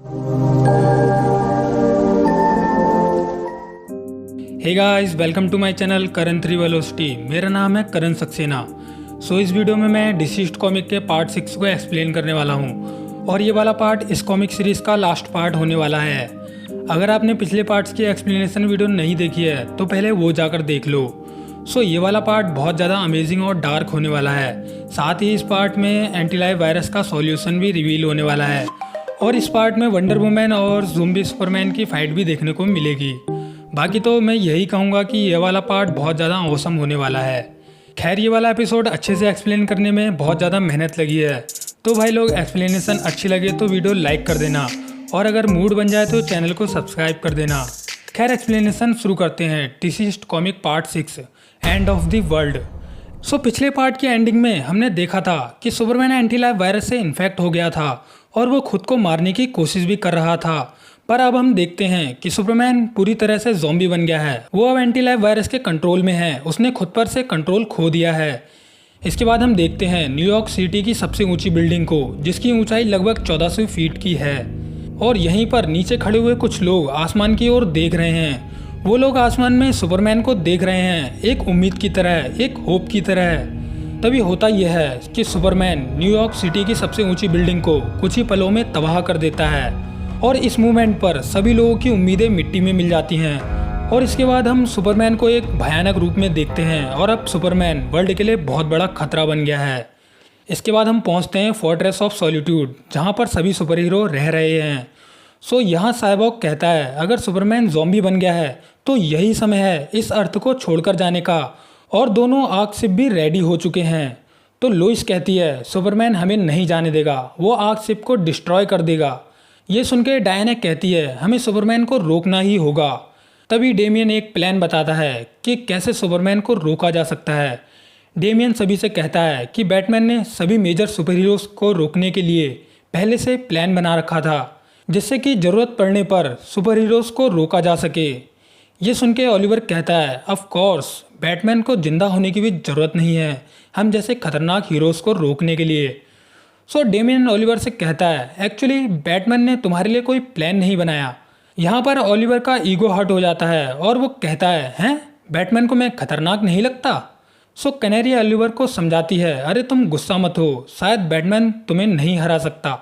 Hey guys, welcome to my channel Karan 3 velocity. मेरा नाम है करण सक्सेना। इस वीडियो में मैं डिसीज्ड कॉमिक के पार्ट 6 को एक्सप्लेन करने वाला हूँ और ये वाला पार्ट इस कॉमिक सीरीज़ का लास्ट पार्ट होने वाला है। अगर आपने पिछले पार्ट्स की एक्सप्लेनेशन वीडियो नहीं देखी है तो पहले वो जाकर देख लो। ये वाला पार्ट बहुत ज़्यादा अमेजिंग और डार्क होने वाला है। साथ ही इस पार्ट में एंटी लाइफ वायरस का सॉल्यूशन भी रिवील होने वाला है और इस पार्ट में वंडर वुमन और ज़ोंबी सुपरमैन की फाइट भी देखने को मिलेगी। बाकी तो मैं यही कहूँगा कि ये वाला पार्ट बहुत ज़्यादा औसम होने वाला है। खैर, ये वाला एपिसोड अच्छे से एक्सप्लेन करने में बहुत ज़्यादा मेहनत लगी है, तो भाई लोग एक्सप्लेनेशन अच्छी लगे तो वीडियो लाइक कर देना और अगर मूड बन जाए तो चैनल को सब्सक्राइब कर देना। खैर, एक्सप्लेनेशन शुरू करते हैं। Deceased comic part 6 end of the world. पिछले पार्ट की एंडिंग में हमने देखा था कि सुपरमैन एंटी लाइफ वायरस से इन्फेक्ट हो गया था और वो खुद को मारने की कोशिश भी कर रहा था। पर अब हम देखते हैं कि सुपरमैन पूरी तरह से ज़ॉम्बी बन गया है। वो अब एंटी लाइफ वायरस के कंट्रोल में है। उसने खुद पर से कंट्रोल खो दिया है। इसके बाद हम देखते हैं न्यूयॉर्क सिटी की सबसे ऊंची बिल्डिंग को, जिसकी ऊंचाई लगभग 1400 फीट की है। और यहीं पर नीचे खड़े हुए कुछ लोग आसमान की ओर देख रहे हैं। वो लोग आसमान में सुपरमैन को देख रहे हैं, एक उम्मीद की तरह, एक होप की तरह। तभी होता यह है कि सुपरमैन न्यूयॉर्क सिटी की सबसे ऊंची बिल्डिंग को कुछ ही पलों में तबाह कर देता है और इस मूवमेंट पर सभी लोगों की उम्मीदें मिट्टी में मिल जाती हैं। और इसके बाद हम सुपरमैन को एक भयानक रूप में देखते हैं और अब सुपरमैन वर्ल्ड के लिए बहुत बड़ा खतरा बन गया है। इसके बाद हम पहुंचते हैं फोर्ट्रेस ऑफ सॉलिट्यूड, जहां पर सभी सुपर हीरो रह रहे हैं। यहाँ साइबॉर्ग कहता है अगर सुपरमैन ज़ॉम्बी बन गया है तो यही समय है इस अर्थ को छोड़कर जाने का, और दोनों आर्क शिप भी रेडी हो चुके हैं। तो लोइस कहती है सुपरमैन हमें नहीं जाने देगा, वो आर्क शिप को डिस्ट्रॉय कर देगा। ये सुनकर डायना कहती है हमें सुपरमैन को रोकना ही होगा। तभी डेमियन एक प्लान बताता है कि कैसे सुपरमैन को रोका जा सकता है। डेमियन सभी से कहता है कि बैटमैन ने सभी मेजर सुपर हीरोज़ को रोकने के लिए पहले से प्लान बना रखा था, जिससे कि ज़रूरत पड़ने पर सुपर हीरोज़ को रोका जा सके। ये सुन के ओलिवर कहता है ऑफ कोर्स बैटमैन को जिंदा होने की भी ज़रूरत नहीं है हम जैसे खतरनाक हीरोज़ को रोकने के लिए। डेमियन ओलिवर से कहता है एक्चुअली बैटमैन ने तुम्हारे लिए कोई प्लान नहीं बनाया। यहाँ पर ओलिवर का ईगो हर्ट हो जाता है और वो कहता है हैं बैटमैन को मैं खतरनाक नहीं लगता। कैनेरी ओलिवर को समझाती है अरे तुम गुस्सा मत हो, शायद बैटमैन तुम्हें नहीं हरा सकता।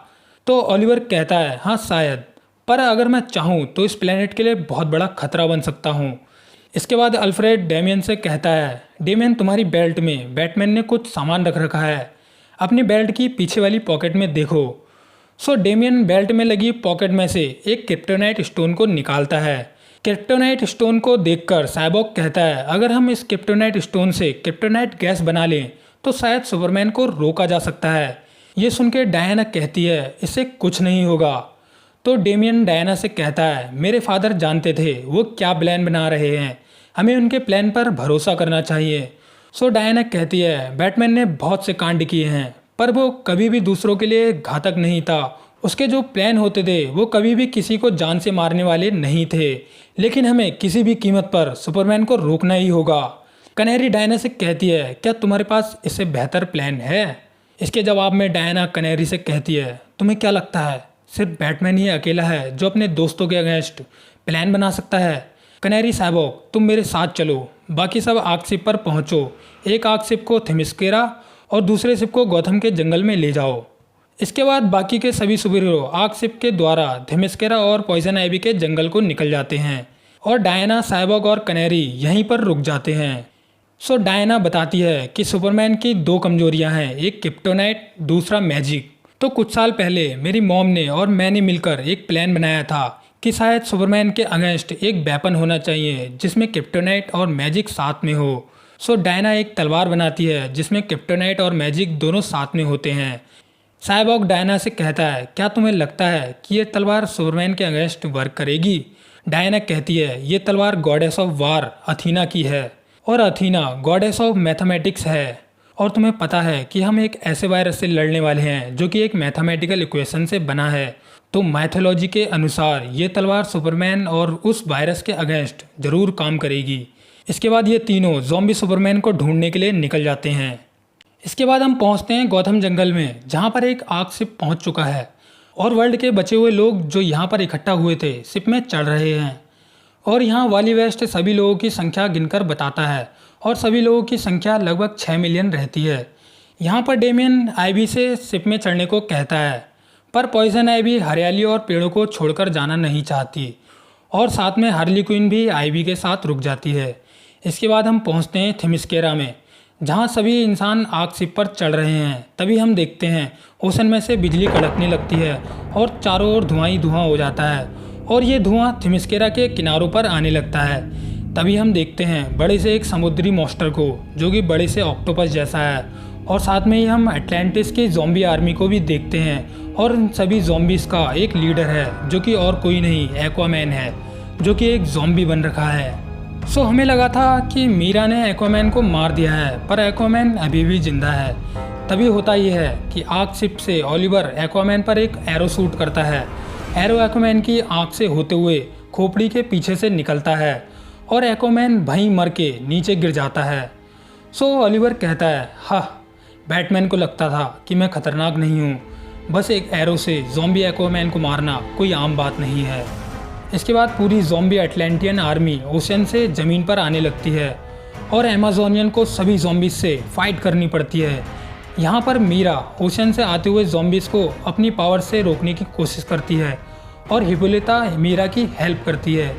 तो ओलिवर कहता है हाँ शायद, पर अगर मैं चाहूँ तो इस प्लेनेट के लिए बहुत बड़ा खतरा बन सकता हूँ। इसके बाद अल्फ्रेड डेमियन से कहता है डेमियन तुम्हारी बेल्ट में बैटमैन ने कुछ सामान रख रखा है, अपनी बेल्ट की पीछे वाली पॉकेट में देखो। डेमियन बेल्ट में लगी पॉकेट में से एक क्रिप्टोनाइट स्टोन को निकालता है। क्रिप्टोनाइट स्टोन को देखकर साइबॉर्ग कहता है अगर हम इस क्रिप्टोनाइट स्टोन से क्रिप्टोनाइट गैस बना लें तो शायद सुपरमैन को रोका जा सकता है। ये सुनकर डायना कहती है इससे कुछ नहीं होगा। तो डेमियन डायना से कहता है मेरे फादर जानते थे वो क्या प्लान बना रहे हैं, हमें उनके प्लान पर भरोसा करना चाहिए। डायना कहती है बैटमैन ने बहुत से कांड किए हैं पर वो कभी भी दूसरों के लिए घातक नहीं था। उसके जो प्लान होते थे वो कभी भी किसी को जान से मारने वाले नहीं थे, लेकिन हमें किसी भी कीमत पर सुपरमैन को रोकना ही होगा। कनेरी डायना से कहती है क्या तुम्हारे पास इससे बेहतर प्लान है? इसके जवाब में डायना कनेरी से कहती है तुम्हें क्या लगता है सिर्फ बैटमैन ही अकेला है जो अपने दोस्तों के अगेंस्ट प्लान बना सकता है? कनेरी साइबॉर्ग तुम मेरे साथ चलो, बाकी सब आर्क शिप पर पहुंचो। एक आर्क शिप को थेमिस्केरा और दूसरे शिप को गौथम के जंगल में ले जाओ। इसके बाद बाकी के सभी सुपर हीरो आर्क शिप के द्वारा थेमिस्केरा और पॉइजन आइवी के जंगल को निकल जाते हैं और डायना, साइबॉर्ग और कनेरी यहीं पर रुक जाते हैं। डायना बताती है कि सुपरमैन की दो कमजोरियां हैं, एक क्रिप्टोनाइट, दूसरा मैजिक। तो कुछ साल पहले मेरी मॉम ने और मैंने मिलकर एक प्लान बनाया था कि शायद सुपरमैन के अगेंस्ट एक वेपन होना चाहिए जिसमें क्रिप्टोनाइट और मैजिक साथ में हो। डायना एक तलवार बनाती है जिसमें क्रिप्टोनाइट और मैजिक दोनों साथ में होते हैं। साइबॉर्ग डायना से कहता है क्या तुम्हें लगता है कि ये तलवार सुपरमैन के अगेंस्ट वर्क करेगी? डायना कहती है ये तलवार गॉडेस ऑफ वार अथीना की है और अथीना गॉडेस ऑफ मैथमेटिक्स है, और तुम्हें पता है कि हम एक ऐसे वायरस से लड़ने वाले हैं जो कि एक मैथमेटिकल इक्वेशन से बना है। तो मैथोलॉजी के अनुसार ये तलवार सुपरमैन और उस वायरस के अगेंस्ट ज़रूर काम करेगी। इसके बाद ये तीनों ज़ॉम्बी सुपरमैन को ढूंढने के लिए निकल जाते हैं। इसके बाद हम पहुंचते हैं गौथम जंगल में, जहां पर एक आर्क शिप पहुंच चुका है और वर्ल्ड के बचे हुए लोग जो यहाँ पर इकट्ठा हुए थे शिप में चढ़ रहे हैं। और यहाँ वाली वेस्ट सभी लोगों की संख्या गिनकर बताता है और सभी लोगों की संख्या लगभग 6 मिलियन रहती है। यहाँ पर डेमियन आईवी से शिप में चढ़ने को कहता है, पर पॉइजन आईवी हरियाली और पेड़ों को छोड़कर जाना नहीं चाहती और साथ में हार्ली क्विन भी आईवी के साथ रुक जाती है। इसके बाद हम पहुँचते हैं थिमिस्केरा में, जहाँ सभी इंसान आग शिप पर चढ़ रहे हैं। तभी हम देखते हैं ओशन में से बिजली कड़कने लगती है और चारों ओर धुआं ही धुआं हो जाता है और ये धुआं थिमिस्केरा के किनारों पर आने लगता है। तभी हम देखते हैं बड़े से एक समुद्री मॉन्स्टर को, जो कि बड़े से ऑक्टोपस जैसा है, और साथ में ही हम अटलांटिस की ज़ॉम्बी आर्मी को भी देखते हैं। और इन सभी ज़ॉम्बीज़ का एक लीडर है जो कि और कोई नहीं एक्वामैन है, जो कि एक ज़ॉम्बी बन रखा है। सो हमें लगा था कि मीरा ने एक्वामैन को मार दिया है, पर एक्वामैन अभी भी जिंदा है। तभी होता यह है कि आग शिप से ओलिवर एक्वामैन पर एक एरो शूट करता है। एरो एक्वामैन की आँख से होते हुए खोपड़ी के पीछे से निकलता है और एक्वामैन वहीं मर के नीचे गिर जाता है। सो ओलिवर कहता है, हाँ, बैटमैन को लगता था कि मैं खतरनाक नहीं हूँ, बस एक एरो से ज़ॉम्बी एक्वामैन को मारना कोई आम बात नहीं है। इसके बाद पूरी ज़ॉम्बी अटलांटियन आर्मी ओशन से ज़मीन पर आने लगती है और अमेज़ोनियन को सभी ज़ॉम्बीज़ से फाइट करनी पड़ती है। यहाँ पर मीरा ओशन से आते हुए ज़ॉम्बीज़ को अपनी पावर से रोकने की कोशिश करती है और हिप्पोलिटा मीरा की हेल्प करती है।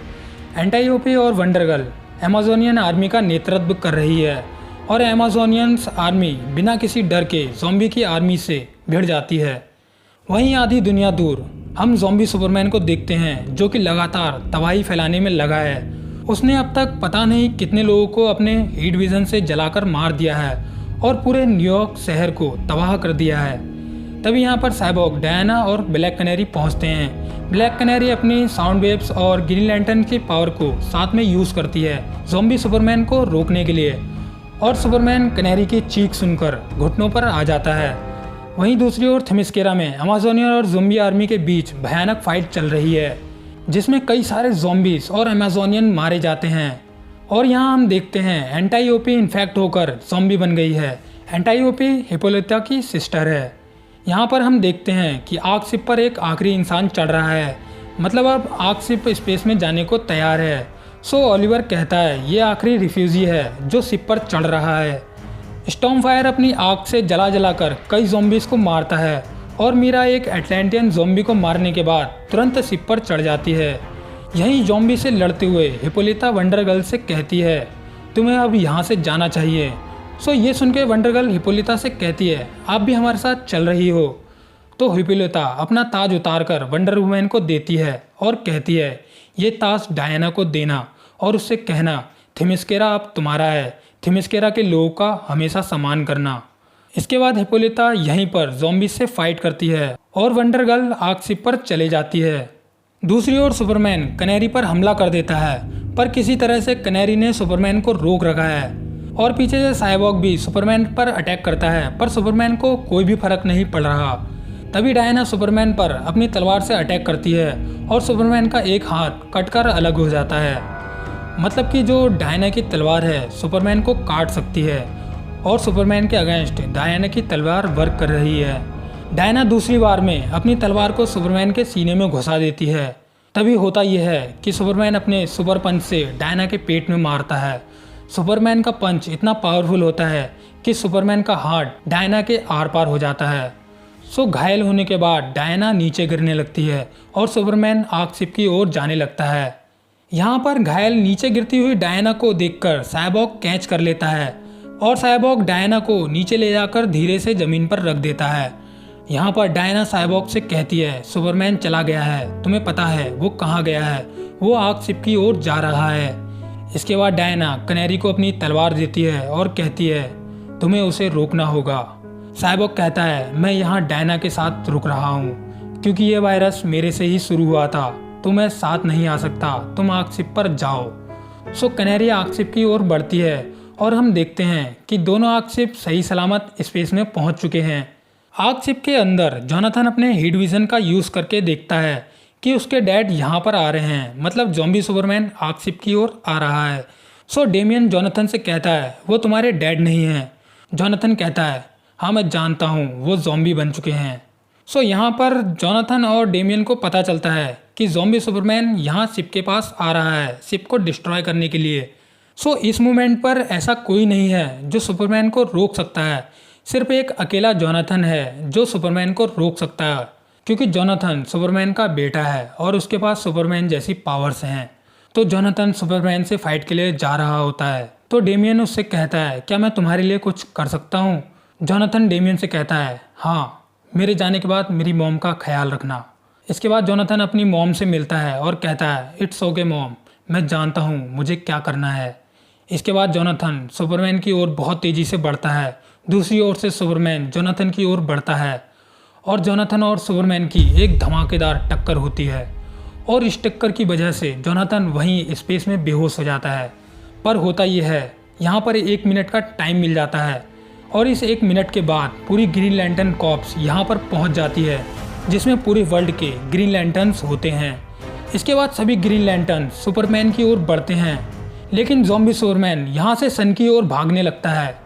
एंटायोपी और वंडर गर्ल अमेज़ोनियन आर्मी का नेतृत्व कर रही है और अमेज़ोनियंस आर्मी बिना किसी डर के ज़ॉम्बी की आर्मी से भिड़ जाती है। वहीं आधी दुनिया दूर हम ज़ॉम्बी सुपरमैन को देखते हैं, जो कि लगातार तबाही फैलाने में लगा है। उसने अब तक पता नहीं कितने लोगों को अपने हीट विजन से जलाकर मार दिया है और पूरे न्यूयॉर्क शहर को तबाह कर दिया है। तभी यहाँ पर साइबॉग, डायना और ब्लैक कैनेरी पहुँचते हैं। ब्लैक कैनेरी अपनी साउंड वेव्स और ग्रीन लैंटर्न की पावर को साथ में यूज़ करती है ज़ॉम्बी सुपरमैन को रोकने के लिए, और सुपरमैन कैनेरी की चीख सुनकर घुटनों पर आ जाता है। वहीं दूसरी ओर थिमिस्केरा में अमेज़ोनियन और ज़ॉम्बी आर्मी के बीच भयानक फाइट चल रही है, जिसमें कई सारे ज़ॉम्बीज और अमेज़ोनियन मारे जाते हैं। और यहाँ हम देखते हैं एंटायोपी इन्फेक्ट होकर ज़ॉम्बी बन गई है। एंटायोपी हिप्पोलिटा की सिस्टर है। यहाँ पर हम देखते हैं कि आग शिप पर एक आखिरी इंसान चढ़ रहा है, मतलब अब आग शिप स्पेस में जाने को तैयार है। सो ओलिवर कहता है ये आखिरी रिफ्यूजी है जो शिप पर चढ़ रहा है। स्टॉर्मफायर अपनी आग से जला जलाकर कई ज़ॉम्बीज़ को मारता है और मीरा एक अटलांटियन ज़ॉम्बी को मारने के बाद तुरंत शिप पर चढ़ जाती है। यहीं ज़ॉम्बी से लड़ते हुए हिप्पोलिटा वंडर गर्ल से कहती है, तुम्हें अब यहाँ से जाना चाहिए। सो ये सुन के वंडर गर्ल हिप्पोलिटा से कहती है, आप भी हमारे साथ चल रही हो। तो हिप्पोलिटा अपना ताज उतार कर वंडर वुमैन को देती है और कहती है, ये ताज डायना को देना और उससे कहना थिमिस्केरा अब तुम्हारा है, थिमिस्केरा के लोगों का हमेशा सम्मान करना। इसके बाद हिप्पोलिटा यहीं पर ज़ॉम्बीज़ से फाइट करती है और वंडर गर्ल आग शिप पर चले जाती है। दूसरी ओर सुपरमैन कैनेरी पर हमला कर देता है, पर किसी तरह से कैनेरी ने सुपरमैन को रोक रखा है और पीछे से साइबॉग भी सुपरमैन पर अटैक करता है, पर सुपरमैन को कोई भी फर्क नहीं पड़ रहा। तभी डायना सुपरमैन पर अपनी तलवार से अटैक करती है और सुपरमैन का एक हाथ कटकर अलग हो जाता है। मतलब कि जो डायना की तलवार है सुपरमैन को काट सकती है और सुपरमैन के अगेंस्ट डायना की तलवार वर्क कर रही है। डायना दूसरी बार में अपनी तलवार को सुपरमैन के सीने में घुसा देती है। तभी होता यह है कि सुपरमैन अपने सुपर पंच से डायना के पेट में मारता है। सुपरमैन का पंच इतना पावरफुल होता है कि सुपरमैन का हार्ट डायना के आर पार हो जाता है। सो घायल होने के बाद डायना नीचे गिरने लगती है और सुपरमैन आग शिप की ओर जाने लगता है। यहाँ पर घायल नीचे गिरती हुई डायना को देखकर साइबॉग कैच कर लेता है और साइबॉग डायना को नीचे ले जाकर धीरे से ज़मीन पर रख देता है। यहाँ पर डायना साइबॉग से कहती है, सुपरमैन चला गया है, तुम्हें पता है वो कहाँ गया है, वो आग शिप की ओर जा रहा है। इसके बाद डायना कैनेरी को अपनी तलवार देती है और कहती है, तुम्हें उसे रोकना होगा। साइबॉग कहता है, मैं यहाँ डायना के साथ रुक रहा हूँ क्योंकि ये वायरस मेरे से ही शुरू हुआ था, तो मैं साथ नहीं आ सकता, तुम आग शिप पर जाओ। सो कैनेरी आग शिप की ओर बढ़ती है और हम देखते हैं कि दोनों आग शिप सही सलामत स्पेस में पहुंच चुके हैं। आग शिप के अंदर जोनाथन अपने हीट विजन का यूज़ करके देखता है कि उसके डैड यहाँ पर आ रहे हैं, मतलब ज़ॉम्बी सुपरमैन आग शिप की ओर आ रहा है। सो डेमियन जोनाथन से कहता है, वो तुम्हारे डैड नहीं हैं। जोनाथन कहता है, हाँ मैं जानता हूँ, वो ज़ॉम्बी बन चुके हैं। सो यहाँ पर जोनाथन और डेमियन को पता चलता है कि ज़ॉम्बी सुपरमैन यहाँ शिप के पास आ रहा है शिप को डिस्ट्रॉय करने के लिए। सो इस मोमेंट पर ऐसा कोई नहीं है जो सुपरमैन को रोक सकता है, सिर्फ एक अकेला जोनाथन है जो सुपरमैन को रोक सकता है, क्योंकि जोनाथन सुपरमैन का बेटा है और उसके पास सुपरमैन जैसी पावर्स हैं। तो जोनाथन सुपरमैन से फाइट के लिए जा रहा होता है, तो डेमियन उससे कहता है क्या मैं तुम्हारे लिए कुछ कर सकता हूँ। जोनाथन डेमियन से कहता है हाँ, मेरे जाने के बाद मेरी मॉम का ख्याल रखना। इसके बाद जोनाथन अपनी मॉम से मिलता है और कहता है इट्स ओके मॉम, मैं जानता हूँ मुझे क्या करना है। इसके बाद जोनाथन सुपरमैन की ओर बहुत तेज़ी से बढ़ता है, दूसरी ओर से सुपरमैन जोनाथन की ओर बढ़ता है और जोनाथन और सुपरमैन की एक धमाकेदार टक्कर होती है और इस टक्कर की वजह से जोनाथन वहीं स्पेस में बेहोश हो जाता है। पर होता यह है यहाँ पर 1 मिनट का टाइम मिल जाता है और इस 1 मिनट के बाद पूरी ग्रीन लैंटर्न कॉर्प्स यहाँ पर पहुँच जाती है, जिसमें पूरे वर्ल्ड के ग्रीन लैंटर्न्स होते हैं। इसके बाद सभी ग्रीन लैंटर्न सुपरमैन की ओर बढ़ते हैं, लेकिन ज़ॉम्बी सुपरमैन यहाँ से सन की ओर भागने लगता है।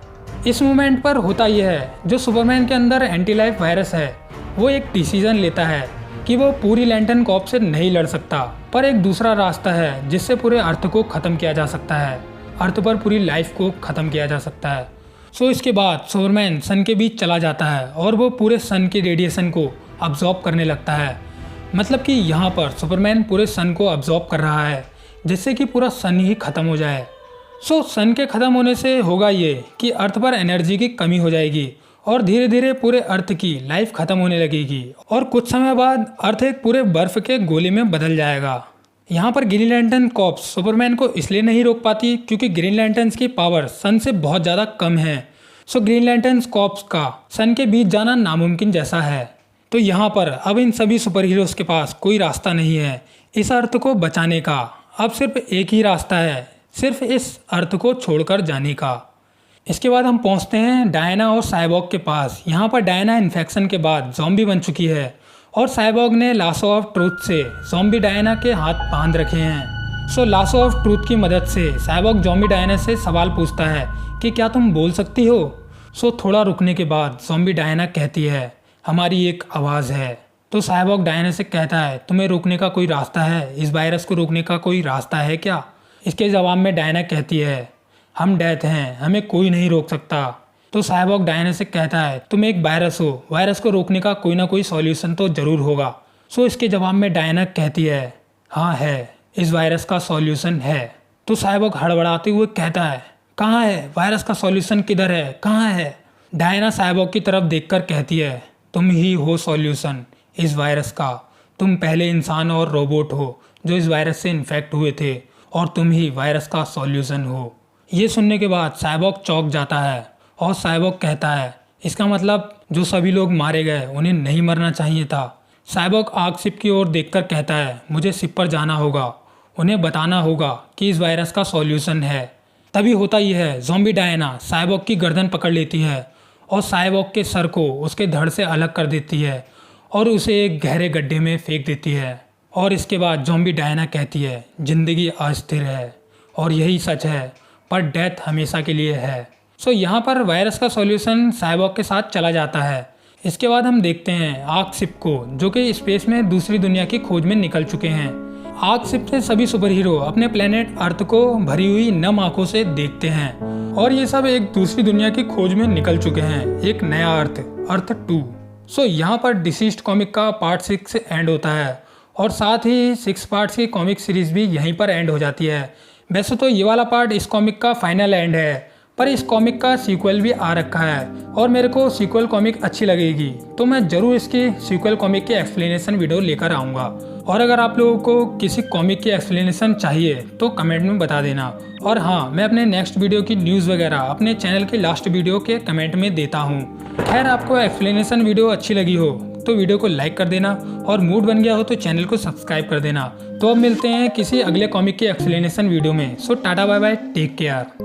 इस मोमेंट पर होता यह है जो सुपरमैन के अंदर एंटी लाइफ वायरस है वो एक डिसीजन लेता है कि वो पूरी लैंटर्न कॉर्प से नहीं लड़ सकता, पर एक दूसरा रास्ता है जिससे पूरे अर्थ को ख़त्म किया जा सकता है, अर्थ पर पूरी लाइफ को ख़त्म किया जा सकता है। सो इसके बाद सुपरमैन सन के बीच चला जाता है और वो पूरे सन के रेडिएशन को अब्जॉर्ब करने लगता है। मतलब कि यहाँ पर सुपरमैन पूरे सन को अब्जॉर्ब कर रहा है जिससे कि पूरा सन ही ख़त्म हो जाए। सो सन के ख़त्म होने से होगा ये कि अर्थ पर एनर्जी की कमी हो जाएगी और धीरे धीरे पूरे अर्थ की लाइफ ख़त्म होने लगेगी और कुछ समय बाद अर्थ एक पूरे बर्फ़ के गोले में बदल जाएगा। यहाँ पर ग्रीन लैंटर्न कॉर्प्स सुपरमैन को इसलिए नहीं रोक पाती क्योंकि ग्रीन लैंटर्न्स की पावर सन से बहुत ज़्यादा कम है। सो ग्रीन लैंटर्न्स कॉर्प्स का सन के बीच जाना नामुमकिन जैसा है। तो यहाँ पर अब इन सभी सुपर हीरोज़ के पास कोई रास्ता नहीं है इस अर्थ को बचाने का। अब सिर्फ एक ही रास्ता है, सिर्फ इस अर्थ को छोड़कर जाने का। इसके बाद हम पहुँचते हैं डायना और साइबॉग के पास। यहाँ पर डायना इन्फेक्शन के बाद ज़ॉम्बी बन चुकी है और साइबॉग ने लासो ऑफ ट्रूथ से ज़ॉम्बी डायना के हाथ बांध रखे हैं। सो लासो ऑफ ट्रूथ की मदद से साइबॉग ज़ॉम्बी डायना से सवाल पूछता है कि क्या तुम बोल सकती हो। सो थोड़ा रुकने के बाद ज़ॉम्बी डायना कहती है हमारी एक आवाज़ है। तो साइबॉग डायना से कहता है तुम्हें रोकने का कोई रास्ता है, इस वायरस को रोकने का कोई रास्ता है क्या। इसके जवाब में डायना कहती है हम डेथ हैं, हमें कोई नहीं रोक सकता। तो साइबॉग डायना से कहता है तुम एक वायरस हो, वायरस को रोकने का कोई ना कोई सॉल्यूशन तो ज़रूर होगा। सो इसके जवाब में डायना कहती है हाँ है, इस वायरस का सॉल्यूशन है। तो साइबॉग हड़बड़ाते हुए कहता है कहाँ है वायरस का सॉल्यूशन, किधर है, कहाँ है। डायना साइबॉग की तरफ देखकर कहती है तुम ही हो सॉल्यूशन इस वायरस का, तुम पहले इंसान और रोबोट हो जो इस वायरस से इन्फेक्ट हुए थे और तुम ही वायरस का सॉल्यूशन हो। ये सुनने के बाद साइबॉग चौंक जाता है और साइबॉग कहता है इसका मतलब जो सभी लोग मारे गए उन्हें नहीं मरना चाहिए था। साइबॉग आग शिप की ओर देखकर कहता है मुझे शिप पर जाना होगा, उन्हें बताना होगा कि इस वायरस का सॉल्यूशन है। तभी होता यह है ज़ॉम्बी डायना साइबॉग की गर्दन पकड़ लेती है और साइबॉग के सर को उसके धड़ से अलग कर देती है और उसे एक गहरे गड्ढे में फेंक देती है। और इसके बाद ज़ॉम्बी डायना कहती है ज़िंदगी अस्थिर है और यही सच है, पर डेथ हमेशा के लिए है। सो यहाँ पर वायरस का सॉल्यूशन साइबॉग के साथ चला जाता है। इसके बाद हम देखते हैं आर्क शिप को जो कि स्पेस में दूसरी दुनिया की खोज में निकल चुके हैं। आर्क शिप से सभी सुपर हीरो अपने प्लेनेट अर्थ को भरी हुई नम आंखों से देखते हैं और ये सब एक दूसरी दुनिया की खोज में निकल चुके हैं, एक नया अर्थ 2। सो यहाँ पर डिसीज्ड कॉमिक का पार्ट 6 एंड होता है और साथ ही 6 पार्ट्स की कॉमिक सीरीज भी यहीं पर एंड हो जाती है। वैसे तो ये वाला पार्ट इस कॉमिक का फाइनल एंड है, पर इस कॉमिक का सीक्वल भी आ रखा है और मेरे को सीक्वल कॉमिक अच्छी लगेगी तो मैं ज़रूर इसकी सीक्वल कॉमिक की एक्सप्लेनेशन वीडियो लेकर आऊँगा। और अगर आप लोगों को किसी कॉमिक की एक्सप्लेनेशन चाहिए तो कमेंट में बता देना। और हाँ, मैं अपने नेक्स्ट वीडियो की न्यूज़ वगैरह अपने चैनल की लास्ट वीडियो के कमेंट में देता हूँ। खैर, आपको एक्सप्लेनेशन वीडियो अच्छी लगी हो तो वीडियो को लाइक कर देना और मूड बन गया हो तो चैनल को सब्सक्राइब कर देना। तो अब मिलते हैं किसी अगले कॉमिक की एक्सप्लेनेशन वीडियो में। So tata bye bye, take care.